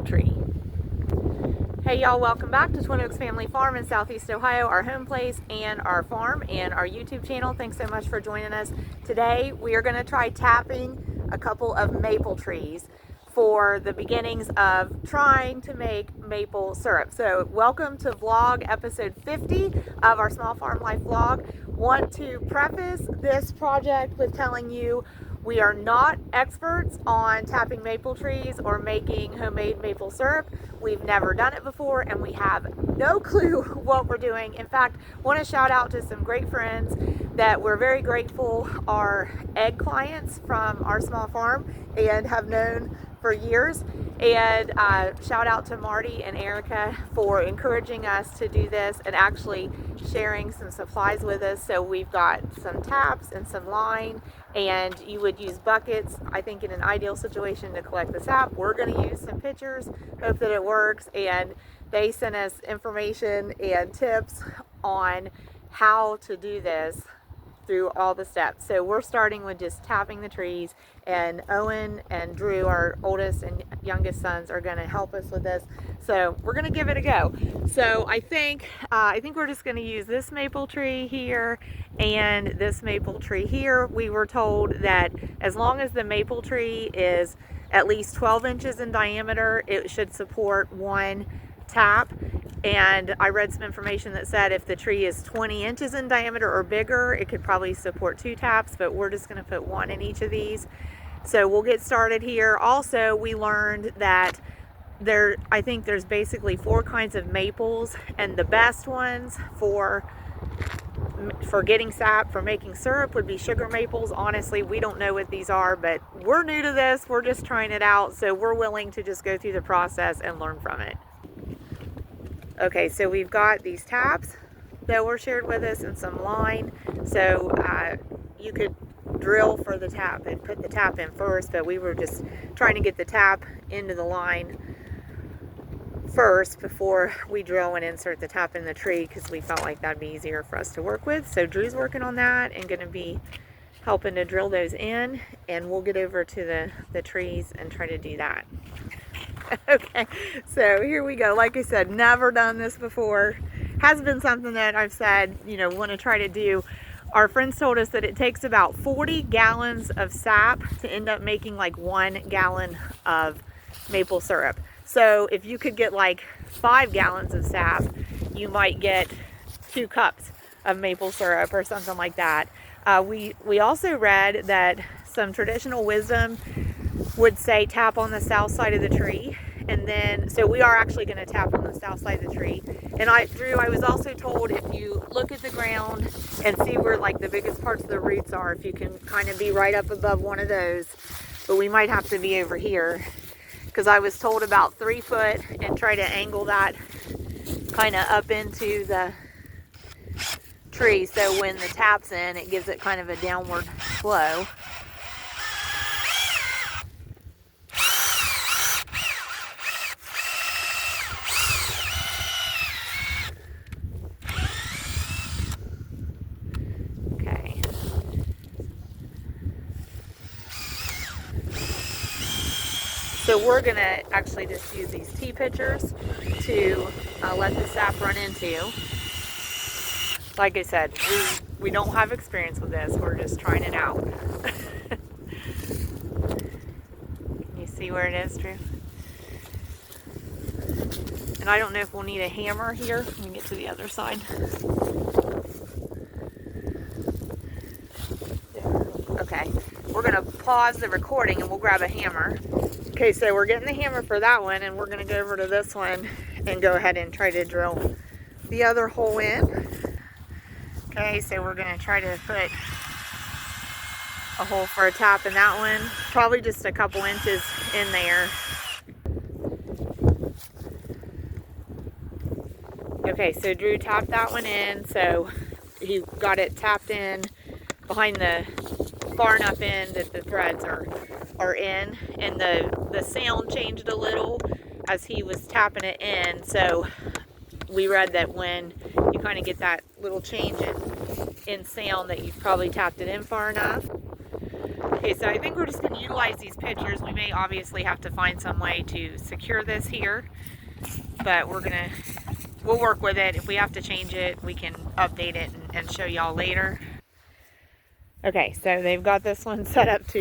tree. Hey y'all, welcome back to Twin Oaks Family Farm in Southeast Ohio, our home place and our farm and our YouTube channel. Thanks so much for joining us. Today we are going to try tapping a couple of maple trees for the beginnings of trying to make maple syrup. So welcome to vlog episode 50 of our Small Farm Life vlog. Want to preface this project with telling you we are not experts on tapping maple trees or making homemade maple syrup. We've never done it before and we have no clue what we're doing. In fact, want to shout out to some great friends that we're very grateful are egg clients from our small farm and have known for years. And shout out to Marty and Erica for encouraging us to do this and actually sharing some supplies with us. So we've got some taps and some line, and you would use buckets, I think, in an ideal situation to collect the sap. We're going to use some pictures, hope that it works, and they sent us information and tips on how to do this through all the steps. So we're starting with just tapping the trees, and Owen and Drew, our oldest and youngest sons, are going to help us with this. So we're going to give it a go. So I think we're just going to use this maple tree here and this maple tree here. We were told that as long as the maple tree is at least 12 inches in diameter, it should support one tap. And I read some information that said if the tree is 20 inches in diameter or bigger, it could probably support 2 taps, but we're just going to put 1 in each of these. So we'll get started here. Also, we learned that I think there's basically 4 kinds of maples, and the best ones for getting sap, for making syrup, would be sugar maples. Honestly, we don't know what these are, but we're new to this. We're just trying it out, so we're willing to just go through the process and learn from it. Okay, so we've got these taps that were shared with us and some line. So you could drill for the tap and put the tap in first, but we were just trying to get the tap into the line first before we drill and insert the tap in the tree, because we felt like that'd be easier for us to work with. So Drew's working on that and going to be helping to drill those in, and we'll get over to the trees and try to do that. Okay, so here we go. Like I said, never done this before. Has been something that I've said, want to try to do. Our friends told us that it takes about 40 gallons of sap to end up making like 1 gallon of maple syrup. So if you could get like 5 gallons of sap, you might get 2 cups of maple syrup or something like that. We also read that some traditional wisdom would say tap on the south side of the tree, and then so we are actually going to tap on the south side of the tree. And I was also told if you look at the ground and see where like the biggest parts of the roots are, if you can kind of be right up above one of those, but we might have to be over here, because I was told about 3 foot and try to angle that kind of up into the tree, so when the tap's in, it gives it kind of a downward flow. So we're going to actually just use these tea pitchers to let the sap run into. Like I said, we don't have experience with this. We're just trying it out. Can you see where it is, Drew? And I don't know if we'll need a hammer here. Let me get to the other side. Okay, we're going to pause the recording and we'll grab a hammer. Okay, so we're getting the hammer for that one, and we're going to go over to this one and go ahead and try to drill the other hole in. Okay, so we're going to try to put a hole for a tap in that one, probably just a couple inches in there. Okay, so Drew tapped that one in, so he got it tapped in behind the far enough in that the threads are in, and the sound changed a little as he was tapping it in. So we read that when you kind of get that little change in sound, that you've probably tapped it in far enough. Okay, so I think we're just going to utilize these pictures. We may obviously have to find some way to secure this here, but we'll work with it. If we have to change it, we can update it and show y'all later. Okay, so they've got this one set up too.